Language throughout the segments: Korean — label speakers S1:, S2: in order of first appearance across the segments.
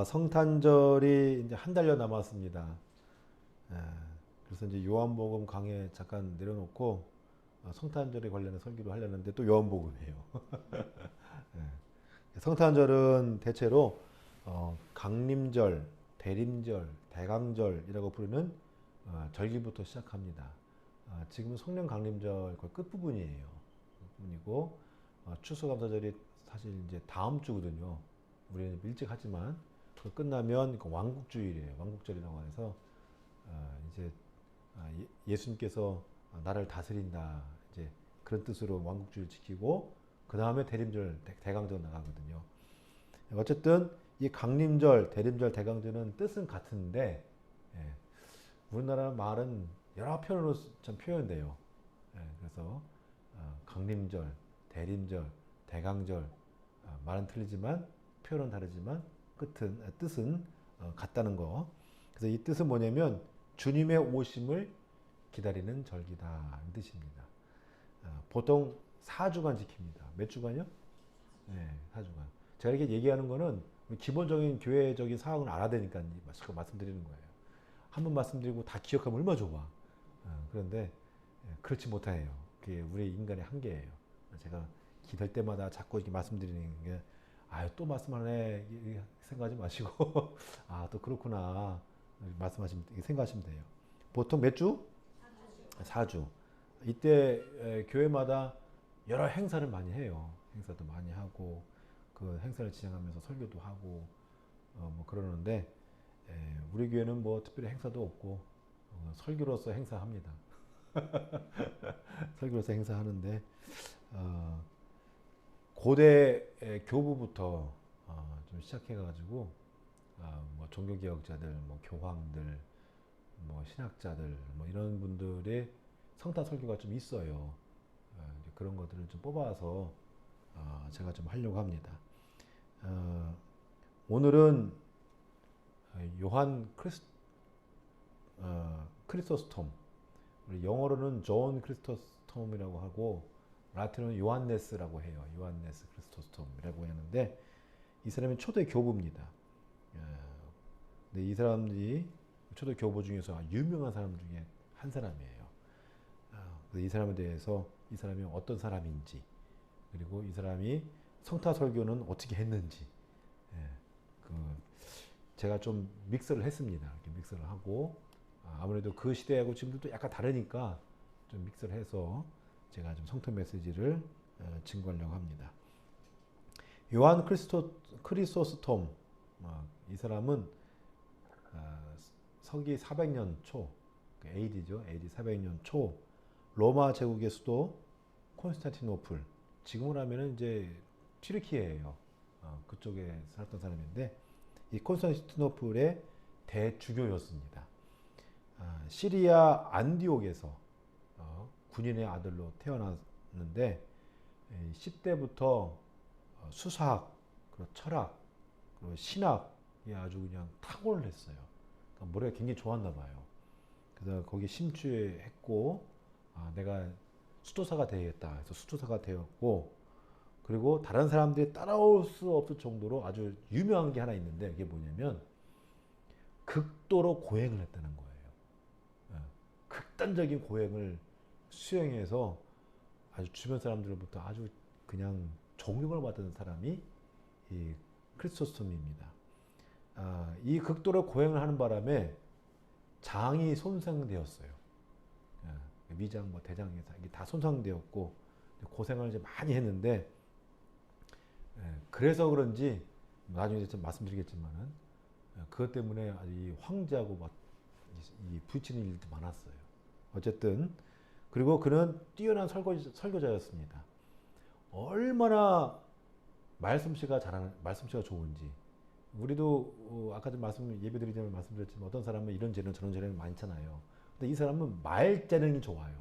S1: 성탄절이 이제 한 달여 남았습니다. 예, 그래서 이제 요한복음 강해 잠깐 내려놓고 성탄절에 관련해 설교를 하려는데 또 요한복음이에요. 성탄절은 대체로 강림절, 대림절, 대강절이라고 부르는 절기부터 시작합니다. 지금은 성령 강림절 거의 끝부분이에요. 끝부분이고 추수감사절이 사실 이제 다음 주거든요. 우리는 일찍 하지만 그 끝나면 그 왕국주일이에요. 왕국절이라고 해서 이제 예수님께서 나를 다스린다 이제 그런 뜻으로 왕국주일 지키고 그 다음에 대림절 대강절 나가거든요. 어쨌든 이 강림절, 대림절, 대강절은 뜻은 같은데 예, 우리나라 말은 여러 표현으로 좀 표현돼요. 그래서 강림절, 대림절, 대강절 말은 틀리지만 표현은 다르지만 뜻은 같다는 거. 그래서 이 뜻은 뭐냐면 주님의 오심을 기다리는 절기다 이 뜻입니다. 보통 4주간 지킵니다. 몇 주간요? 네, 4주간. 제가 이렇게 얘기하는 거는 기본적인 교회적인 사항을 알아야 되니까 말씀드리는 거예요. 한 번 말씀드리고 다 기억하면 얼마나 좋아. 그런데 그렇지 못해요. 그게 우리 인간의 한계예요. 제가 기도할 때마다 자꾸 이렇게 말씀드리는 게 아유 또 말씀하네 생각하지 마시고 아 또 그렇구나 말씀하시면 생각하시면 돼요. 보통 몇 주? 4주. 이때 교회마다 여러 행사를 많이 해요. 행사도 많이 하고 그 행사를 진행하면서 설교도 하고 뭐 그러는데 우리 교회는 뭐 특별히 행사도 없고 설교로서 행사합니다. 설교로서 행사하는데 어, 고대 교부부터 좀 시작해가지고 뭐 종교개혁자들, 뭐 교황들, 뭐 신학자들, 뭐 이런 분들의 성탄 설교가 좀 있어요. 그런 것들을 좀 뽑아서 제가 좀 하려고 합니다. 오늘은 요한 크리소스톰, 우리 영어로는 존 크리스토스톰이라고 하고 라틴어는 요한네스라고 해요. 요한네스 크리스토스톰이라고 하는데 이 사람이 초대 교부입니다. 근데 이 사람들이 초대 교부 중에서 유명한 사람 중에 한 사람이에요. 이 사람에 대해서 이 사람이 어떤 사람인지 그리고 이 사람이 성타 설교는 어떻게 했는지 그 제가 좀 믹스를 했습니다. 이렇게 믹스를 하고 아무래도 그 시대하고 지금도 또 약간 다르니까 좀 믹스를 해서 제가 좀 성탄 메시지를 증거하려고 합니다. 요한 크리소스톰 이 사람은 서기 400년 초 AD죠. AD 400년 초 로마 제국의 수도 콘스탄티노플 지금으로 하면은 이제 튀르키예예요. 그쪽에 살았던 사람인데 이 콘스탄티노플의 대주교였습니다. 시리아 안디옥에서 군인의 아들로 태어났는데 10대부터 수사학, 그리고 철학, 그리고 신학에 아주 그냥 탁월을 했어요. 그러니까 머리가 굉장히 좋았나 봐요. 그래서 거기 심취했고 내가 수도사가 되겠다. 그래서 수도사가 되었고 그리고 다른 사람들이 따라올 수 없을 정도로 아주 유명한 게 하나 있는데 그게 뭐냐면 극도로 고행을 했다는 거예요. 극단적인 고행을 수행해서 아주 주변 사람들로부터 아주 그냥 존경을 받는 사람이 이 크리스토스톰입니다. 이 극도로 고행을 하는 바람에 장이 손상되었어요. 위장, 뭐 대장, 이게 다 손상되었고 고생을 이제 많이 했는데 그래서 그런지 나중에 좀 말씀드리겠지만은 그것 때문에 아주 이 황제하고 막 이 부딪히는 일도 많았어요. 어쨌든 그리고 그는 뛰어난 설교자였습니다. 얼마나 말씀씨가 좋은지 우리도 아까 좀 예배드리자면 말씀드렸지만 어떤 사람은 이런 재능 저런 재능이 많잖아요. 근데 이 사람은 말 재능이 좋아요.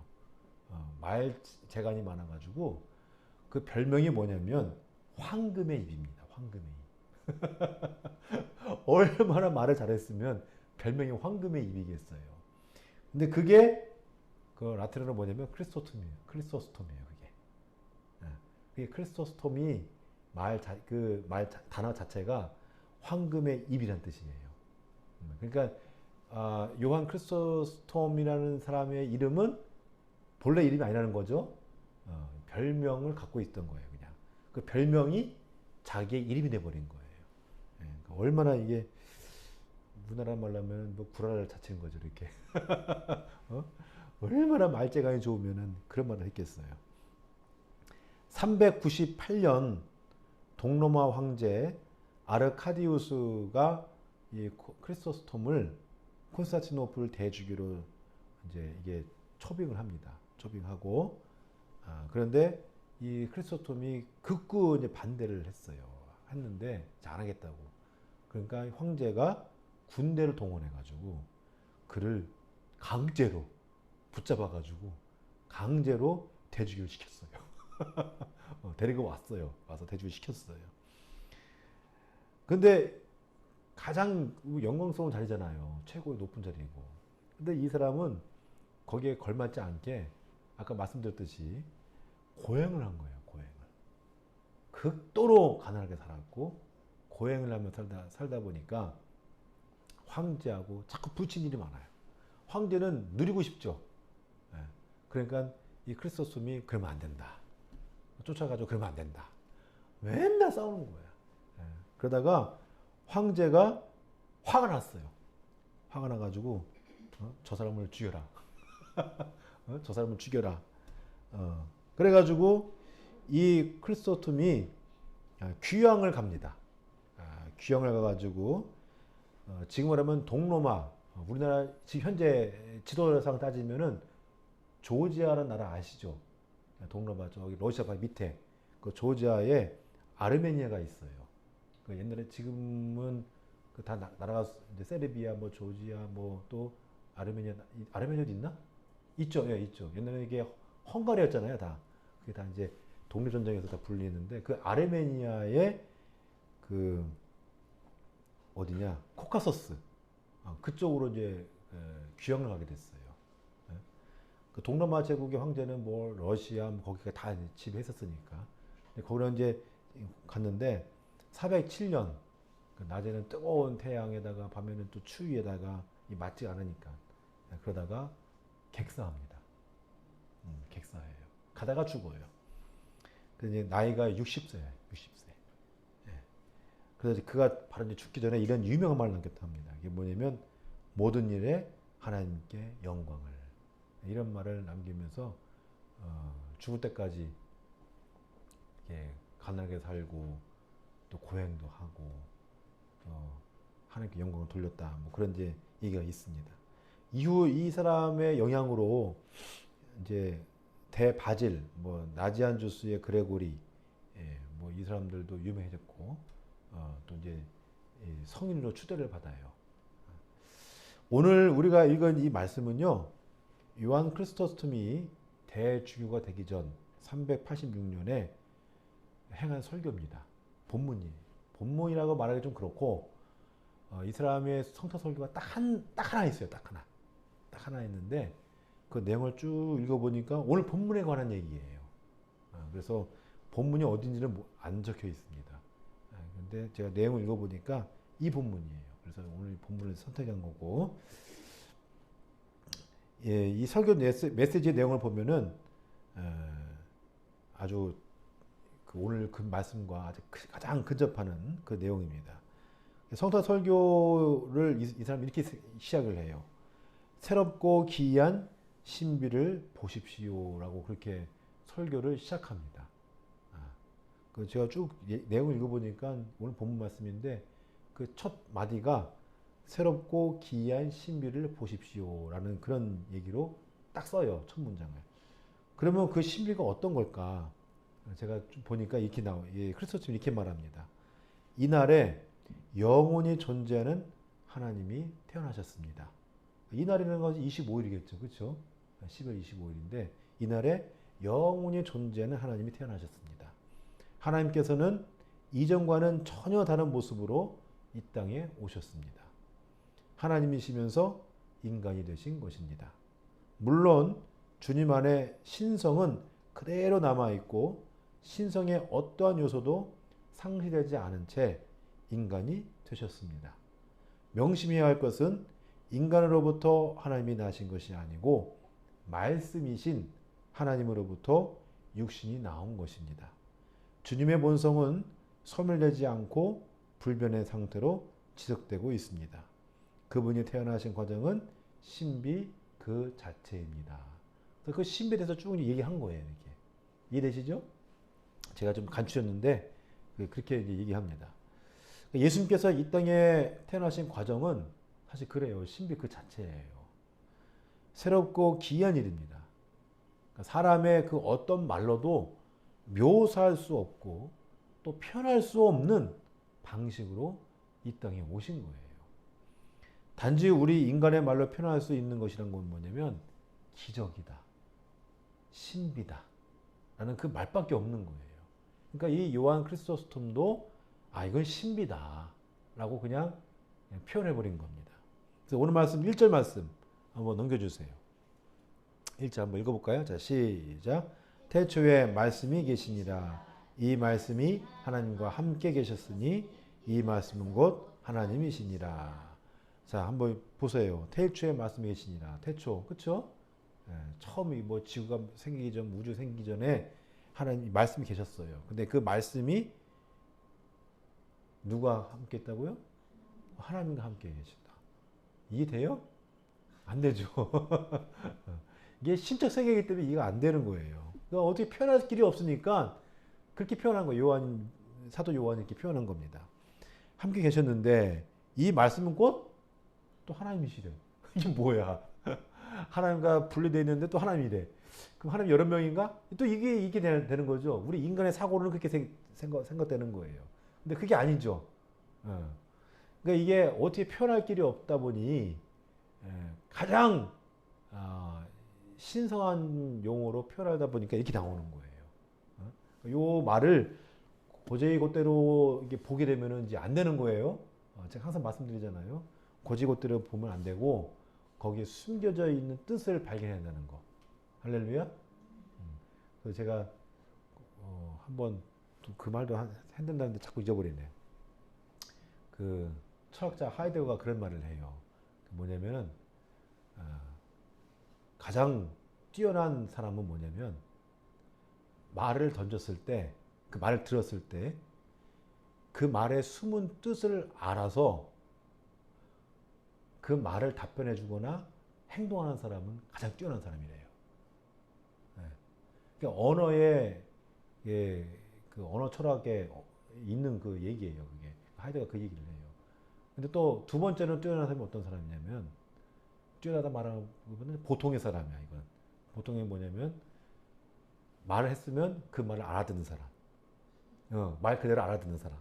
S1: 말 재간이 많아가지고 그 별명이 뭐냐면 황금의 입입니다. 황금의 입. 얼마나 말을 잘했으면 별명이 황금의 입이겠어요. 근데 그게 그 라틴어로 뭐냐면 크리스토스톰이에요. 크리스토스톰이에요. 그게. 그게 크리스토스톰이 단어 자체가 황금의 입이란 뜻이에요. 그러니까 요한 크리소스톰이라는 사람의 이름은 본래 이름이 아니라는 거죠. 별명을 갖고 있던 거예요, 그냥. 그 별명이 자기의 이름이 돼버린 거예요. 그러니까 얼마나 이게 우리나라 말로 하면 뭐 구라를 자치는 거죠, 이렇게. 얼마나 말재간이 좋으면은 그런 말을 했겠어요. 398년 동로마 황제 아르카디우스가 이 크리소스톰을 콘스탄티노플 대주교로 이제 이게 초빙을 합니다. 초빙하고 그런데 이 크리소스톰이 극구 이제 반대를 했는데 안 하겠다고. 그러니까 황제가 군대를 동원해가지고 그를 강제로 붙잡아가지고 강제로 대주교를 시켰어요. 데리고 왔어요. 와서 대주교 시켰어요. 근데 가장 영광스러운 자리잖아요. 최고의 높은 자리고. 근데 이 사람은 거기에 걸맞지 않게 아까 말씀드렸듯이 고행을 한 거예요. 고행을. 극도로 가난하게 살았고 고행을 하며 살다 보니까 황제하고 자꾸 부딪힌 일이 많아요. 황제는 누리고 싶죠. 그러니까 이 크리소스톰이 그러면 안 된다. 쫓아가지고 그러면 안 된다. 맨날 싸우는 거예요. 그러다가 황제가 화가 났어요. 화가 나가지고 저 사람을 죽여라. 저 사람을 죽여라. 그래가지고 이 크리소스톰이 귀양을 갑니다. 귀양을 가가지고 지금 말하면 동로마, 우리나라 지금 현재 지도상 따지면은 조지아라는 나라 아시죠? 동로마 저기 러시아 바로 밑에 그 조지아에 아르메니아가 있어요. 그 옛날에 지금은 그 다 나라가 이제 세르비아, 뭐 조지아, 뭐 또 아르메니아도 있나? 있죠, 예, 있죠. 옛날에 이게 헝가리였잖아요, 다. 그게 다 이제 독립전쟁에서 다 분리했는데 그 아르메니아의 그 어디냐? 코카서스 그쪽으로 이제 귀향을 가게 됐어요. 그 동남아 제국의 황제는 뭐 러시아 뭐 거기가 다 지배했었으니까 거기로 이제 갔는데 407년 그 낮에는 뜨거운 태양에다가 밤에는 또 추위에다가 맞지 않으니까 그러다가 객사합니다. 객사해요. 가다가 죽어요. 그래서 이제 나이가 60세예요. 60세. 예. 그래서 그가 바로 이제 죽기 전에 이런 유명한 말을 남겼답니다. 이게 뭐냐면 모든 일에 하나님께 영광을 이런 말을 남기면서 죽을 때까지 가난하게 살고 또 고행도 하고 하나님께 영광을 돌렸다. 뭐 그런 이제 얘기가 있습니다. 이후 이 사람의 영향으로 이제 대바질, 뭐 나지안주스의 그레고리, 뭐 이 사람들도 유명해졌고 또 이제 성인으로 추대를 받아요. 오늘 우리가 읽은 이 말씀은요, 요한 크리소스톰이 대주교가 되기 전 386년에 행한 설교입니다. 본문이에요. 본문이라고 말하기 좀 그렇고 이 사람의 성타 설교가 딱 하나 있어요. 딱 하나 있는데 그 내용을 쭉 읽어보니까 오늘 본문에 관한 얘기예요. 그래서 본문이 어딘지는 안 적혀 있습니다. 근데 제가 내용을 읽어보니까 이 본문이에요. 그래서 오늘 본문을 선택한 거고, 이 설교 메시지의 내용을 보면은 아주 오늘 그 말씀과 가장 근접하는 그 내용입니다. 성타 설교를 이 사람이 이렇게 시작을 해요. 새롭고 기이한 신비를 보십시오라고 그렇게 설교를 시작합니다. 그 제가 쭉 내용을 읽어보니까 오늘 본문 말씀인데 그 첫 마디가 새롭고 기이한 신비를 보십시오라는 그런 얘기로 딱 써요. 첫 문장을. 그러면 그 신비가 어떤 걸까? 제가 보니까 이렇게 크리스토스는 이렇게 말합니다. 이날에 영원히 존재하는 하나님이 태어나셨습니다. 이날이라는 것이 25일이겠죠. 그렇죠? 10월 25일인데 이날에 영원히 존재하는 하나님이 태어나셨습니다. 하나님께서는 이전과는 전혀 다른 모습으로 이 땅에 오셨습니다. 하나님이시면서 인간이 되신 것입니다. 물론 주님 안에 신성은 그대로 남아있고 신성의 어떠한 요소도 상실되지 않은 채 인간이 되셨습니다. 명심해야 할 것은 인간으로부터 하나님이 나신 것이 아니고 말씀이신 하나님으로부터 육신이 나온 것입니다. 주님의 본성은 소멸되지 않고 불변의 상태로 지속되고 있습니다. 그분이 태어나신 과정은 신비 그 자체입니다. 그 신비에 대해서 쭉 얘기한 거예요. 이렇게. 이해되시죠? 제가 좀 간추렸는데 그렇게 얘기합니다. 예수님께서 이 땅에 태어나신 과정은 사실 그래요. 신비 그 자체예요. 새롭고 기이한 일입니다. 사람의 그 어떤 말로도 묘사할 수 없고 또 표현할 수 없는 방식으로 이 땅에 오신 거예요. 단지 우리 인간의 말로 표현할 수 있는 것이란 건 뭐냐면 기적이다, 신비다 라는 그 말밖에 없는 거예요. 그러니까 이 요한 크리스토스톰도 이건 신비다 라고 그냥 표현해버린 겁니다. 그래서 오늘 말씀 1절 말씀 한번 넘겨주세요. 1절 한번 읽어볼까요? 자, 시작. 태초에 말씀이 계시니라. 이 말씀이 하나님과 함께 계셨으니 이 말씀은 곧 하나님이시니라. 자, 한번 보세요. 태초에 말씀이 계시니라. 태초, 그쵸? 처음이 뭐 지구가 생기기 전, 우주 생기기 전에 하나님 말씀이 계셨어요. 근데 그 말씀이 누가 함께 있다고요? 하나님과 함께 계신다. 이해돼요? 안 되죠. 이게 신적 세계이기 때문에 이해가 안 되는 거예요. 그러니까 어떻게 표현할 길이 없으니까 그렇게 표현한 거예요. 사도 요한이 이렇게 표현한 겁니다. 함께 계셨는데 이 말씀은 곧 또 하나님이시래. 이게 뭐야? 하나님과 분리되어 있는데 또 하나님이래. 그럼 하나님 여러 명인가? 또 이게 되는 거죠. 우리 인간의 사고로는 그렇게 생각되는 거예요. 근데 그게 아니죠. 그러니까 이게 어떻게 표현할 길이 없다 보니 가장 신성한 용어로 표현하다 보니까 이렇게 나오는 거예요. 요 말을 고제이곧대로 이게 보게 되면은 이제 안 되는 거예요. 제가 항상 말씀드리잖아요. 고지곳대로 보면 안 되고 거기에 숨겨져 있는 뜻을 발견해야 되는 거. 할렐루야. 그래서 제가 한번 그 말도 했는다는데 자꾸 잊어버리네. 그 철학자 하이데거가 그런 말을 해요. 뭐냐면은 가장 뛰어난 사람은 뭐냐면 말을 던졌을 때, 그 말을 들었을 때 그 말의 숨은 뜻을 알아서 그 말을 답변해 주거나 행동하는 사람은 가장 뛰어난 사람이래요. 그러니까 언어의 그 언어 철학에 있는 그 얘기예요. 그게 하이데거가 그 얘기를 해요. 근데 또 두 번째는 뛰어난 사람이 어떤 사람이냐면 뛰어나다 말하는 부분은 보통의 사람이야. 이건 보통이 뭐냐면 말을 했으면 그 말을 알아듣는 사람. 말 그대로 알아듣는 사람.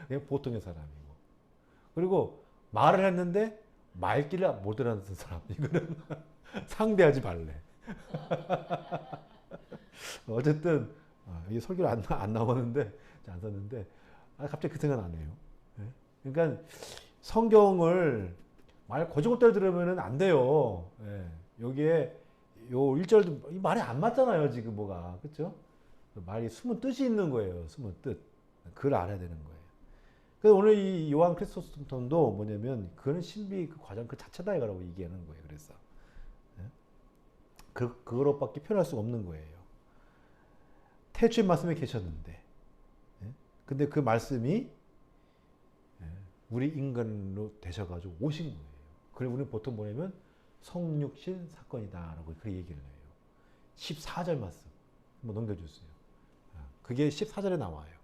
S1: 그게 보통의 사람이고. 그리고 말을 했는데 말귀를 못 알아듣는 사람. 이거는 상대하지 말래. 어쨌든 이게 설교를 안 나오는데 안 썼는데 갑자기 그 생각 나네요. 그러니까 성경을 말 고지고대로 들으면 안 돼요. 여기에 요 1절도 말이 안 맞잖아요. 지금 뭐가. 그렇죠? 말이 숨은 뜻이 있는 거예요. 숨은 뜻. 그걸 알아야 되는 거예요. 그래서 오늘 이 요한 크리스토스톰도 뭐냐면 그는 신비 그 과정 그 자체다 이거라고 얘기하는 거예요. 그래서 그거로밖에 표현할 수가 없는 거예요. 태초에 말씀에 계셨는데, 근데 그 말씀이 우리 인간으로 되셔가지고 오신 거예요. 그걸 우리는 보통 뭐냐면 성육신 사건이다라고 그렇게 얘기를 해요. 14절 말씀 한번 넘겨주세요. 그게 14절에 나와요.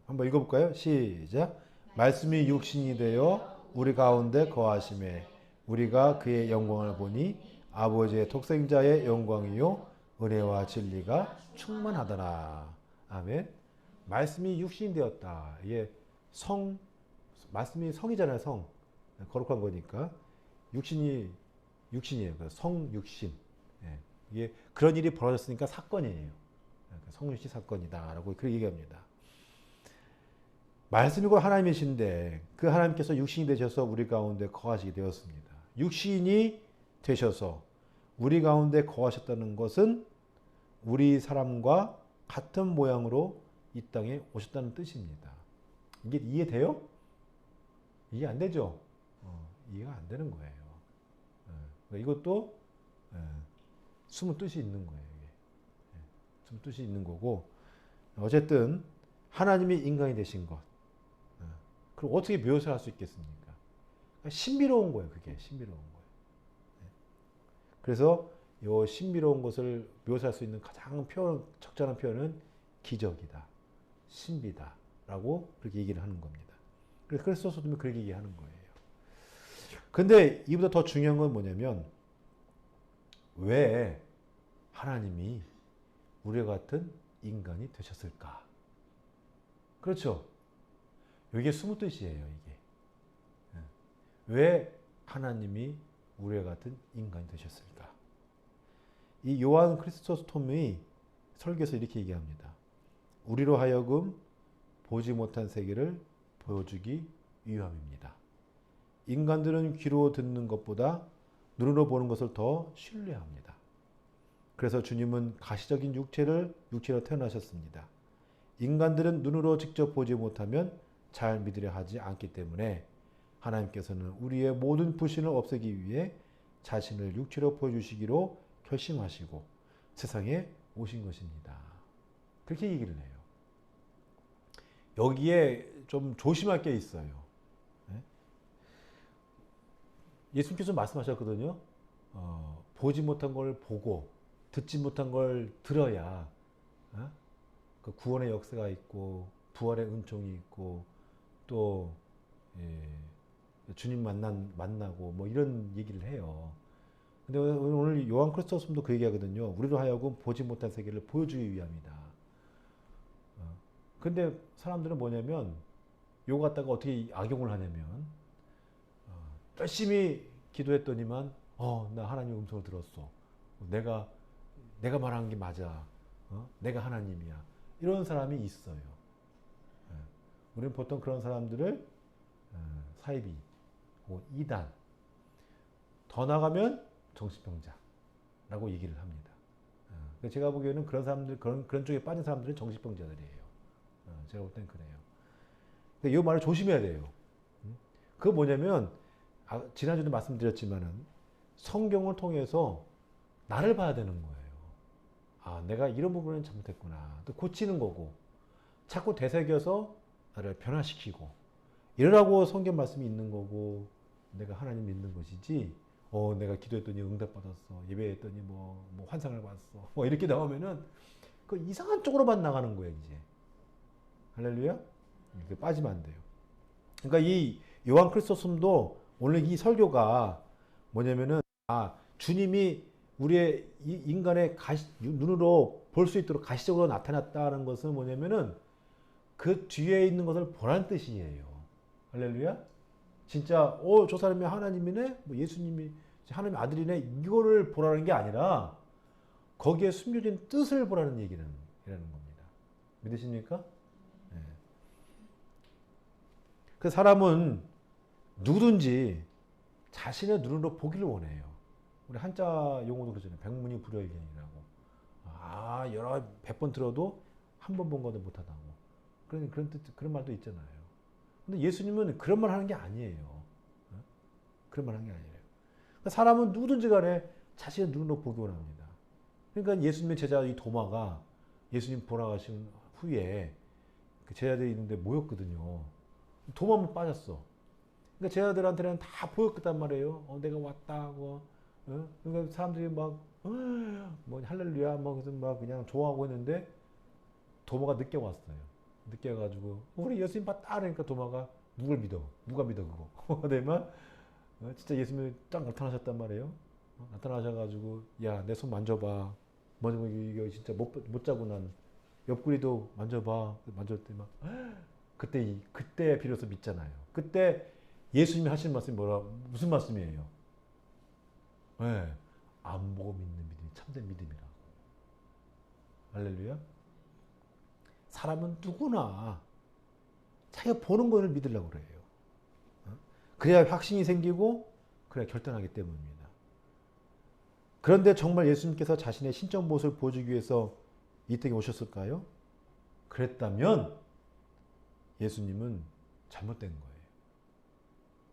S1: 한번 읽어볼까요? 시작. 말씀이 육신이 되어 우리 가운데 거하심에 우리가 그의 영광을 보니 아버지의 독생자의 영광이요 은혜와 진리가 충만하더라. 아멘. 말씀이 육신이 되었다. 이게 말씀이 성이잖아요. 성. 거룩한 거니까 육신이에요. 성육신. 이게 그런 일이 벌어졌으니까 사건이에요. 성육신 사건이다라고 그렇게 얘기합니다. 말씀이고 하나님이신데 그 하나님께서 육신이 되셔서 우리 가운데 거하시게 되었습니다. 육신이 되셔서 우리 가운데 거하셨다는 것은 우리 사람과 같은 모양으로 이 땅에 오셨다는 뜻입니다. 이게 이해돼요? 이해 안 되죠? 이해가 안 되는 거예요. 그러니까 이것도 숨은 뜻이 있는 거예요. 이게. 숨은 뜻이 있는 거고 어쨌든 하나님이 인간이 되신 것. 그럼 어떻게 묘사할 수 있겠습니까? 그러니까 신비로운 거예요. 그게 신비로운 거예요. 그래서 이 신비로운 것을 묘사할 수 있는 가장 적절한 표현은 기적이다, 신비다라고 그렇게 얘기를 하는 겁니다. 그래서 그리스도서도 그렇게 얘기하는 거예요. 근데 이보다 더 중요한 건 뭐냐면 왜 하나님이 우리와 같은 인간이 되셨을까? 그렇죠. 이게 숨은 뜻이에요. 이게 왜 하나님이 우리와 같은 인간이 되셨을까? 이 요한 크리스토스톰이 설교에서 이렇게 얘기합니다. 우리로 하여금 보지 못한 세계를 보여주기 위함입니다. 인간들은 귀로 듣는 것보다 눈으로 보는 것을 더 신뢰합니다. 그래서 주님은 가시적인 육체로 태어나셨습니다. 인간들은 눈으로 직접 보지 못하면 잘 믿으려 하지 않기 때문에 하나님께서는 우리의 모든 불신을 없애기 위해 자신을 육체로 보여주시기로 결심하시고 세상에 오신 것입니다. 그렇게 얘기를 해요. 여기에 좀 조심할 게 있어요. 예수님께서 말씀하셨거든요. 보지 못한 걸 보고 듣지 못한 걸 들어야 그 구원의 역사가 있고 부활의 은총이 있고 또 주님 만나고 뭐 이런 얘기를 해요. 근데 오늘 요한 크리스토스도 그 얘기하거든요. 우리로 하여금 보지 못한 세계를 보여주기 위함이다. 근데 사람들은 뭐냐면 요거 갖다가 어떻게 악용을 하냐면 열심히 기도했더니만 나 하나님 음성을 들었어. 내가 말한 게 맞아. 내가 하나님이야. 이런 사람이 있어요. 우리는 보통 그런 사람들을 사이비, 이단, 더 나가면 정신병자라고 얘기를 합니다. 제가 보기에는 그런 사람들, 그런 쪽에 빠진 사람들은 정신병자들이에요. 제가 볼 땐 그래요. 근데 이 말을 조심해야 돼요. 그거 뭐냐면, 지난주도 말씀드렸지만은, 성경을 통해서 나를 봐야 되는 거예요. 내가 이런 부분은 잘못했구나. 또 고치는 거고, 자꾸 되새겨서 나를 변화시키고, 이러라고 성경 말씀이 있는 거고, 내가 하나님 믿는 것이지, 내가 기도했더니 응답받았어. 예배했더니 뭐 환상을 봤어. 뭐 이렇게 나오면은, 그 이상한 쪽으로만 나가는 거예요, 이제. 할렐루야? 이렇게 빠지면 안 돼요. 그러니까 이 요한 크리스토스도 오늘 이 설교가 뭐냐면은, 주님이 우리의 인간의 눈으로 볼 수 있도록 가시적으로 나타났다는 것은 뭐냐면은, 그 뒤에 있는 것을 보라는 뜻이에요. 할렐루야? 진짜 저 사람이 하나님이네? 뭐 예수님이 하나님의 아들이네? 이거를 보라는 게 아니라 거기에 숨겨진 뜻을 보라는 얘기라는 겁니다. 믿으십니까? 네. 그 사람은 누구든지 자신의 눈으로 보기를 원해요. 우리 한자 용어도 그러잖아요. 백문이 불여일견이라고. 여러 100번 들어도 한 번 본 것도 못하다고. 그런 말도 있잖아요. 근데 예수님은 그런 말 하는 게 아니에요. 그런 말 하는 게 아니에요. 그러니까 사람은 누구든지 간에 자신의 눈으로 보기 원합니다. 그러니까 예수님의 제자 이 도마가 예수님 돌아가신 후에 그 제자들이 있는데 모였거든요. 도마만 빠졌어. 그러니까 제자들한테는 다 보였단 말이에요. 내가 왔다고. 그러니까 사람들이 뭐 할렐루야, 그래서 그냥 좋아하고 했는데 도마가 늦게 왔어요. 늦게 와가지고 우리 예수님 봤다 그러니까 도마가 누굴 믿어? 누가 믿어 그거? 내만 진짜 예수님이 딱 나타나셨단 말이에요. 나타나셔가지고 내 손 만져봐. 이거 진짜 못 자고 난 옆구리도 만져봐. 만졌더니 막 그때 비로소 믿잖아요. 그때 예수님이 하시는 말씀이 무슨 말씀이에요? 안 보고 믿는 믿음이 참된 믿음이라고. 할렐루야. 사람은 누구나 자기가 보는 것을 믿으려고 그래요. 그래야 확신이 생기고 그래야 결단하기 때문입니다. 그런데 정말 예수님께서 자신의 신적 모습을 보여주기 위해서 이 땅에 오셨을까요? 그랬다면 예수님은 잘못된 거예요.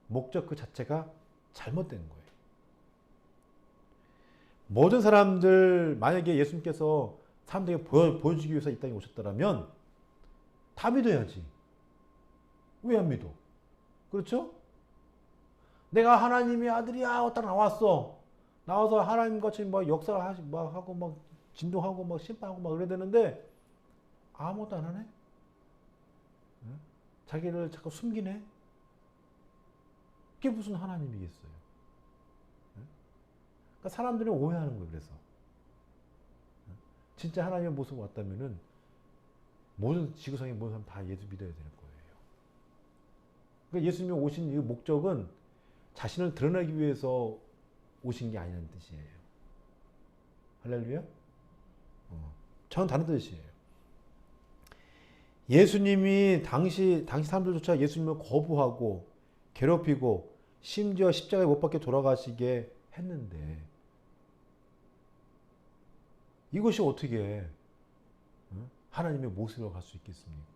S1: 목적 그 자체가 잘못된 거예요. 모든 사람들, 만약에 예수님께서 사람들에게 보여주기 위해서 이 땅에 오셨더라면 다 믿어야지. 왜 안 믿어? 그렇죠? 내가 하나님의 아들이야 딱 나왔어. 나와서 하나님 같이 뭐 역사를 하고 막 진동하고 막 심판하고 막 그래야 되는데 아무것도 안 하네. 자기를 자꾸 숨기네. 그게 무슨 하나님이겠어요? 그러니까 사람들이 오해하는 거예요. 그래서 진짜 하나님의 모습 왔다면은 모든 지구상의 모든 사람 다 예수 믿어야 되는 거예요. 그러니까 예수님이 오신 이 목적은 자신을 드러내기 위해서 오신 게 아니라는 뜻이에요. 할렐루야? 저는 다른 뜻이에요. 예수님이 당시 사람들조차 예수님을 거부하고 괴롭히고 심지어 십자가에 못 박혀 돌아가시게 했는데 이것이 어떻게 하나님의 모습으로 갈 수 있겠습니까?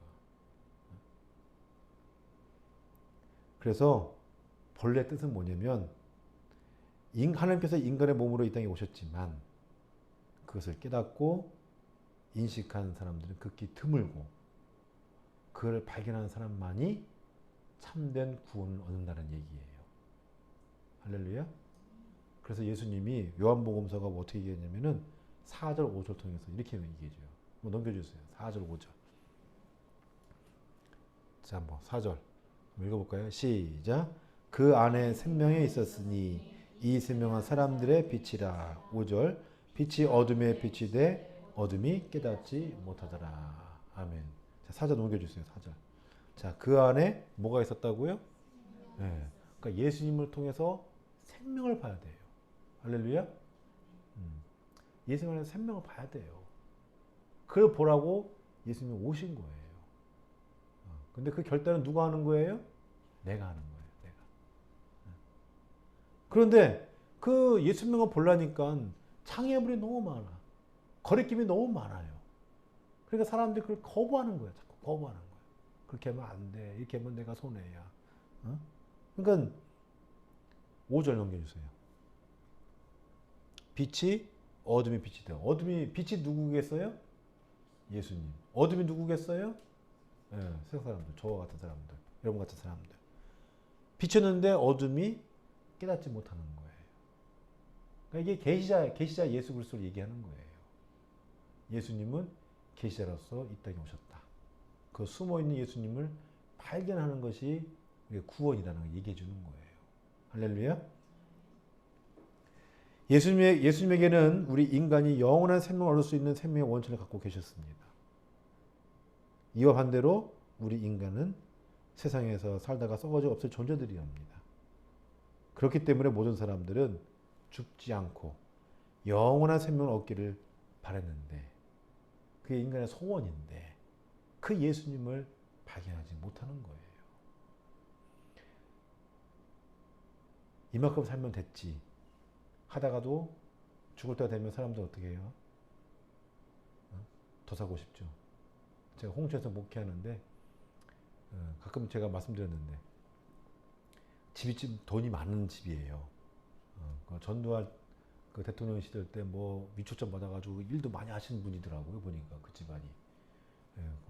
S1: 그래서 본래 뜻은 뭐냐면 하나님께서 인간의 몸으로 이 땅에 오셨지만 그것을 깨닫고 인식한 사람들은 극히 드물고 그걸 발견하는 사람만이 참된 구원을 얻는다는 얘기예요. 할렐루야. 그래서 예수님이 요한복음서가 뭐 어떻게 얘기했냐면은 4절 5절 통해서 이렇게 얘기해줘요. 한번 넘겨주세요. 4절 5절. 자, 한번 4절 읽어볼까요? 시작. 그 안에 생명이 있었으니 이 생명은 사람들의 빛이라. 5절. 빛이 어둠에 빛이 돼 어둠이 깨닫지 못하더라. 아멘. 자, 4절 넘겨주세요. 4절. 자, 그 안에 뭐가 있었다고요? 네. 그러니까 예수님을 통해서 생명을 봐야 돼요. 할렐루야. 예수님 안에서 생명을 봐야 돼요. 그걸 보라고 예수님이 오신 거예요. 근데 그 결단은 누가 하는 거예요? 내가 하는 거예요. 내가. 그런데 그 예수님을 보려니까 장애물이 너무 많아. 거리낌이 너무 많아요. 그러니까 사람들이 그걸 거부하는 거예요. 자꾸 거부하는 거예요. 그렇게 하면 안 돼. 이렇게 하면 내가 손해야. 그러니까 5절 넘겨주세요. 빛이 어둠이 빛이 돼요. 빛이 누구겠어요? 예수님. 어둠이 누구겠어요? 예, 세상 사람들, 저와 같은 사람들, 여러분 같은 사람들. 비쳤는데 어둠이 깨닫지 못하는 거예요. 그러니까 이게 계시자 예수 그리스도를 얘기하는 거예요. 예수님은 계시자로서 이 땅에 오셨다. 그 숨어 있는 예수님을 발견하는 것이 구원이라는 걸 얘기해 주는 거예요. 할렐루야. 예수님에게는 우리 인간이 영원한 생명을 얻을 수 있는 생명의 원천을 갖고 계셨습니다. 이와 반대로 우리 인간은 세상에서 살다가 썩어져 없을 존재들이옵니다. 그렇기 때문에 모든 사람들은 죽지 않고 영원한 생명을 얻기를 바랬는데 그게 인간의 소원인데 그 예수님을 발견하지 못하는 거예요. 이만큼 살면 됐지 하다가도 죽을 때가 되면 사람들 어떻게 해요? 더 사고 싶죠. 제가 홍천에서 목회하는데 가끔 제가 말씀드렸는데 집이 좀 돈이 많은 집이에요. 그 전두환 그 대통령 시절 때 뭐 위초점 받아가지고 일도 많이 하시는 분이더라고요. 보니까 그 집안이.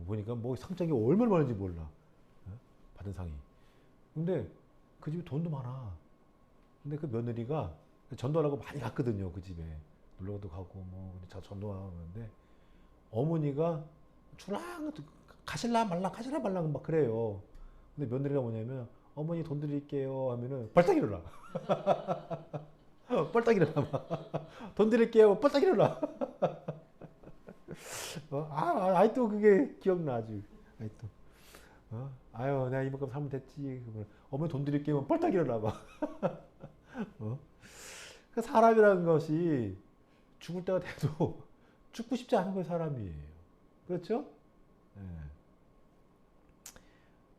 S1: 보니까 뭐 상장이 얼마나 많은지 몰라. 받은 상이. 근데 그 집에 돈도 많아. 근데 그 며느리가 전도하라고 많이 갔거든요. 그 집에. 놀러도 가고 뭐 전도하고 그러는데 어머니가 주랑 가실라 말라 막 그래요. 근데 며느리가 뭐냐면 어머니 돈 드릴게요 하면은 벌떡 일어나. 벌떡 일어나. 돈 드릴게요. 벌떡 일어나. 아직도 그게 기억나 아주. 아직도. 아유 내가 이만큼 사면 됐지. 그러면 어머니 돈 드릴게요. 벌떡 일어나 봐. 사람이라는 것이 죽을 때가 돼도 죽고 싶지 않은 거예요. 사람이에요. 그렇죠? 네.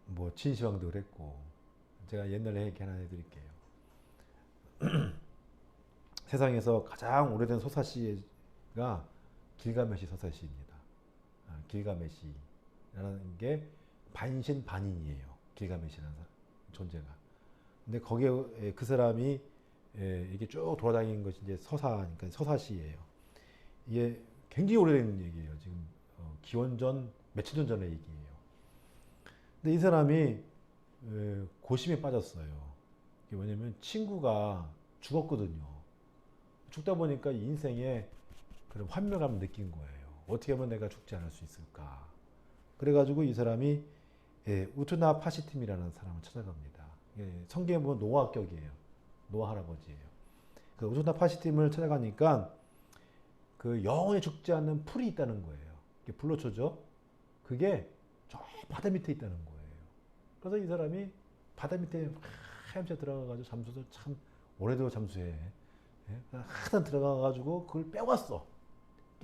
S1: 뭐 진시황도 그랬고 제가 옛날에 얘기 하나 해드릴게요. 세상에서 가장 오래된 서사시가 길가메시 서사시입니다. 길가메시. 게 반신반인이에요. 길가메시라는 존재가. 근데 거기에 그 사람이 이게 쭉 돌아다니는 것이 이제 서사니까 서사시예요. 이게 굉장히 오래된 얘기예요. 지금 기원전 며칠 년 전의 얘기예요. 근데 이 사람이 고심에 빠졌어요. 이게 뭐냐면 친구가 죽었거든요. 죽다 보니까 인생에 그런 환멸감을 느낀 거예요. 어떻게 하면 내가 죽지 않을 수 있을까? 그래가지고 이 사람이 우투나 파시팀이라는 사람을 찾아갑니다. 성경에 보면 노아격이에요. 노아 할아버지예요. 그 우투나 파시팀을 찾아가니까 그 영원히 죽지 않는 풀이 있다는 거예요. 불로초죠. 그게 저 바다 밑에 있다는 거예요. 그래서 이 사람이 바다 밑에 헤엄쳐 들어가가지고 잠수도 참 오래도 잠수해. 하다 들어가가지고 그걸 빼왔어.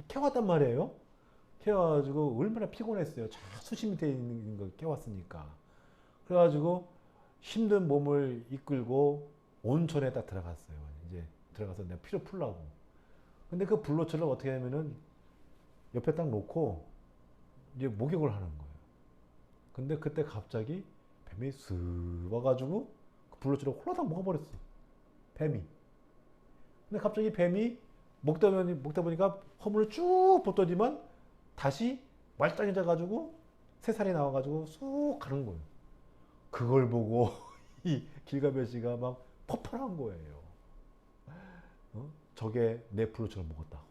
S1: 캐왔단 말이에요. 캐와가지고 얼마나 피곤했어요. 저 수십 밑에 있는 걸 캐왔으니까. 그래가지고 힘든 몸을 이끌고 온천에 딱 들어갔어요. 이제 들어가서 내가 피를 풀라고. 근데 그 불로초를 어떻게 하면은 옆에 딱 놓고 이제 목욕을 하는 거예요. 근데 그때 갑자기 뱀이 쓱 와가지고 그 불로초를 홀라당 먹어버렸어. 뱀이. 근데 갑자기 뱀이 먹다 보니까 허물을 쭉 뻗더니만 다시 말짱해져가지고 새살이 나와가지고 쑥 가는 거예요. 그걸 보고 이 길가메시가 막 폭발한 거예요. 저게 내 불로초를 먹었다고.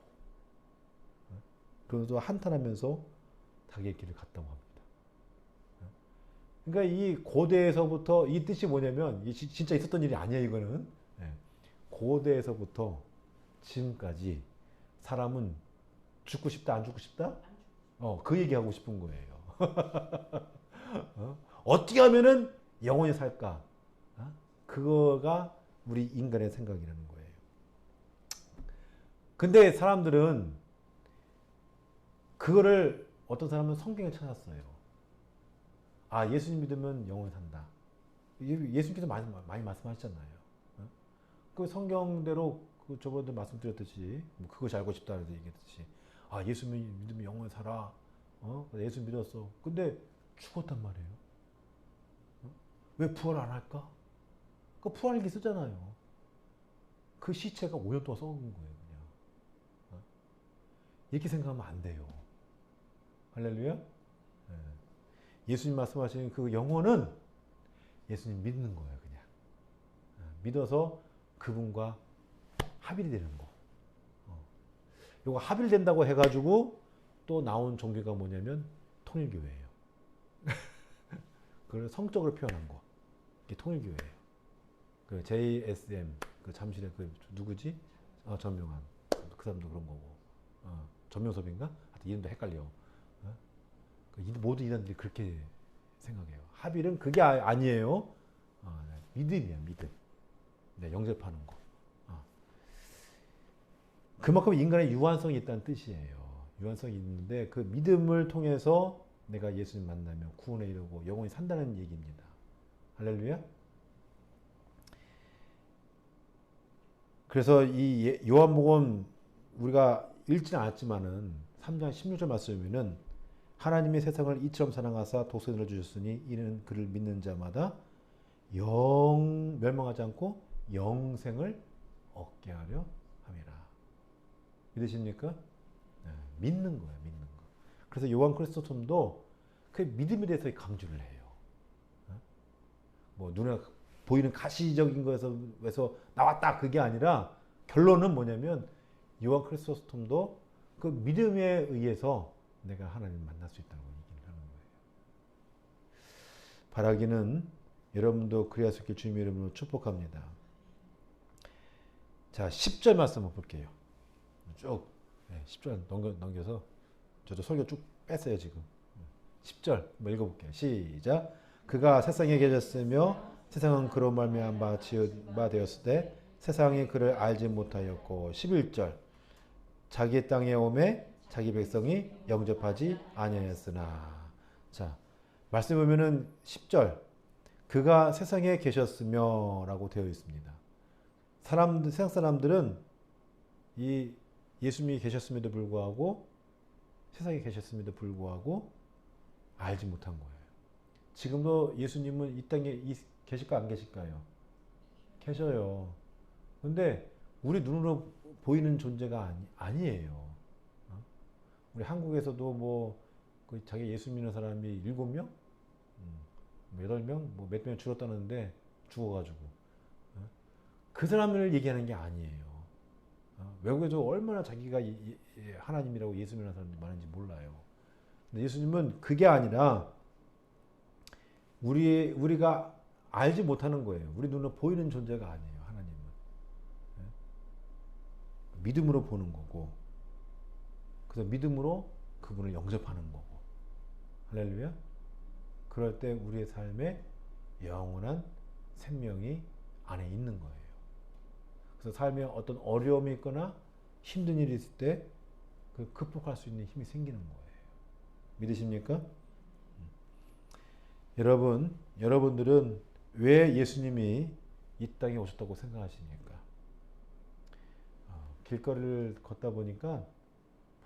S1: 그래서 한탄하면서 자기의 길을 갔다고 합니다. 그러니까 이 고대에서부터 이 뜻이 뭐냐면 진짜 있었던 일이 아니에요. 이거는 고대에서부터 지금까지 사람은 죽고 싶다 안 죽고 싶다? 그 얘기하고 싶은 거예요. 어떻게 하면은 영원히 살까? 그거가 우리 인간의 생각이라는 거예요. 근데 사람들은 그거를 어떤 사람은 성경에 찾았어요. 아, 예수님 믿으면 영원히 산다. 예수님께서 많이 말씀하셨잖아요. 그 성경대로 저번에 말씀드렸듯이 그것이 알고 싶다 해서 얘기했듯이 아, 예수 믿으면 영원히 살아. 예수 믿었어. 근데 죽었단 말이에요. 왜 부활 안 할까? 그 부활기 쓰잖아요. 그 시체가 5년 동안 썩은 거예요, 그냥. 이렇게 생각하면 안 돼요. 할렐루야? 네. 예수님 말씀하시는 그 영혼은 예수님 믿는 거예요, 그냥. 믿어서 그분과 합일이 되는 거. 요거 합일된다고 해가지고 또 나온 종교가 뭐냐면 통일교회예요. 그걸 성적으로 표현한 거. 이게 통일교회예요. 그 JSM 그 잠실에 그 누구지? 전명한 그 사람도 그런 거고. 전명섭인가? 하여튼 이름도 헷갈려. 모든 이단들이 그렇게 생각해요. 합일은 그게 아니에요. 믿음이야, 믿음. 네, 영접하는 거. 그만큼 인간의 유한성이 있다는 뜻이에요. 유한성이 있는데 그 믿음을 통해서 내가 예수님 만나면 구원에 이르고 영원히 산다는 얘기입니다. 할렐루야. 그래서 이 요한복음 우리가 읽지는 않았지만은 3장 16절 말씀이면은 하나님의 세상을 이처럼 사랑하사 독생자를 주셨으니 이는 그를 믿는 자마다 멸망하지 않고 영생을 얻게 하려 함이라. 믿으십니까? 네, 믿는 거예요, 믿는 거. 그래서 요한 크리스토톰도 그 믿음에 대해서 강조를 해요. 뭐 눈에 보이는 가시적인 거에서 나왔다 그게 아니라 결론은 뭐냐면 요한 크리스토톰도 그 믿음에 의해서 내가 하나님을 만날 수 있다고 얘기를 하는 거예요. 바라기는 여러분도 그리할 수 있길 주님의 이름으로 축복합니다. 자, 10절 말씀 한번 볼게요. 쭉 10절 넘겨서 저도 설교 쭉 뺐어요 지금. 10절 한번 읽어볼게요. 시작. 그가 세상에 계셨으며 세상은 그로 말미암아 지은 바 되었을 때 세상이 그를 알지 못하였고 11절 자기 땅에 오매 자기 백성이 영접하지 아니하였으나. 자, 말씀 보면은 10절 그가 세상에 계셨으며 라고 되어 있습니다. 세상 사람들은 이 예수님이 계셨음에도 불구하고 세상에 계셨음에도 불구하고 알지 못한 거예요. 지금도 예수님은 이 땅에 계실까 안 계실까요? 계셔요. 근데 우리 눈으로 보이는 존재가 아니에요. 어? 우리 한국에서도 그 자기 예수 믿는 사람이 7명? 8명? 몇 명 죽었다는데 죽어가지고. 그 사람을 얘기하는 게 아니에요. 외국에도 얼마나 자기가 하나님이라고 예수 믿는 사람들이 많은지 몰라요. 근데 예수님은 그게 아니라 우리가 알지 못하는 거예요. 우리 눈으로 보이는 존재가 아니에요. 하나님은. 믿음으로 보는 거고, 그래서 믿음으로 그분을 영접하는 거고. 할렐루야. 그럴 때 우리의 삶에 영원한 생명이 안에 있는 거예요. 그래서 삶에 어떤 어려움이 있거나 힘든 일이 있을 때 그 극복할 수 있는 힘이 생기는 거예요. 믿으십니까? 여러분들은 왜 예수님이 이 땅에 오셨다고 생각하십니까? 길거리를 걷다 보니까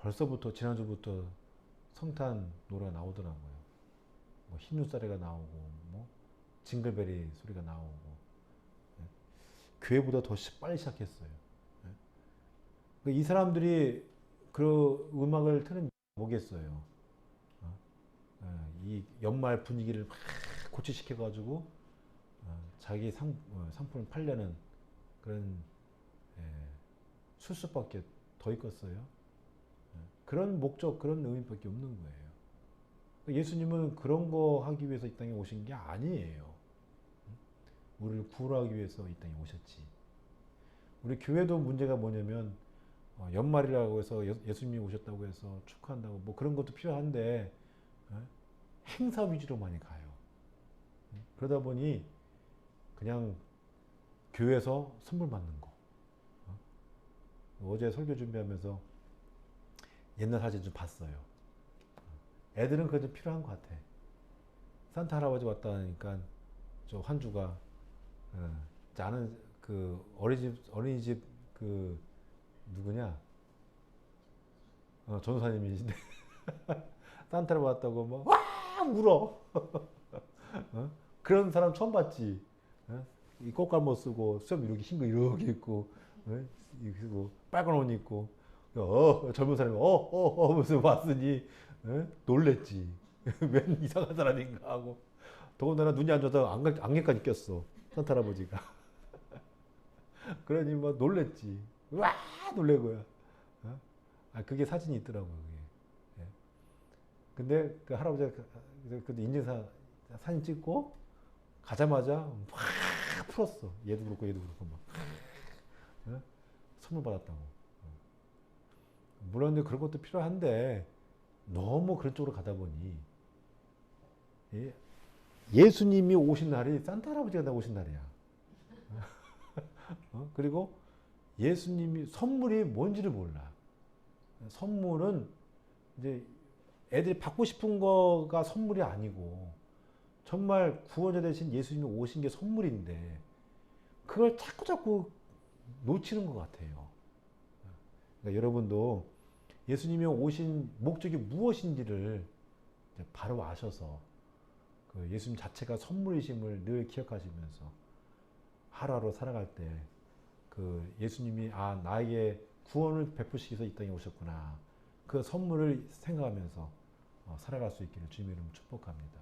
S1: 벌써부터 지난주부터 성탄 노래가 나오더라고요. 흰눈사래가 나오고 징글벨이 소리가 나오고 교회보다 더 빨리 시작했어요. 이 사람들이 그 음악을 틀은 뭐겠어요? 이 연말 분위기를 막 고취시켜가지고 자기 상품을 팔려는 그런 술수밖에 더 있겠어요. 그런 목적, 그런 의미밖에 없는 거예요. 예수님은 그런 거 하기 위해서 이 땅에 오신 게 아니에요. 우리를 구원하기 위해서 이 땅에 오셨지. 우리 교회도 문제가 뭐냐면 연말이라고 해서 예수님이 오셨다고 해서 축하한다고 그런 것도 필요한데 행사 위주로 많이 가요. 그러다 보니 그냥 교회에서 선물 받는 거. 어제 설교 준비하면서 옛날 사진 좀 봤어요. 애들은 그게 좀 필요한 것 같아. 산타 할아버지 왔다 하니까 저 한 주가 나는 그 어린이집 그 누구냐 전도사님이신데 산타를 왔다고 와 울어. 그런 사람 처음 봤지. 이 꽃갈못 쓰고 수염 이렇게 흰 거 이렇게 있고 그리고 빨간 옷 입고 젊은 사람이 무슨 왔으니 놀랬지. 웬 이상한 사람인가 하고 더군다나 눈이 안 좋아서 안경까지 꼈어 산타 할아버지가. 그러니 놀랬지. 와 놀래고요. 그게 사진이 있더라고요. 그게. 근데 그 할아버지가 그 인증사 사진 찍고 가자마자 확 풀었어. 얘도 그렇고 얘도 그렇고 선물 받았다고. 물론 그런 것도 필요한데 너무 그런 쪽으로 가다 보니 예수님이 오신 날이 산타 할아버지가 오신 날이야. 그리고 예수님이 선물이 뭔지를 몰라. 선물은 이제 애들이 받고 싶은 거가 선물이 아니고 정말 구원자 되신 예수님이 오신 게 선물인데 그걸 자꾸 놓치는 것 같아요. 그러니까 여러분도 예수님이 오신 목적이 무엇인지를 바로 아셔서 그 예수님 자체가 선물이심을 늘 기억하시면서 하루하루 살아갈 때 그 예수님이 나에게 구원을 베푸시기 위해서 이 땅에 오셨구나. 그 선물을 생각하면서 살아갈 수 있기를 주님의 이름으로 축복합니다.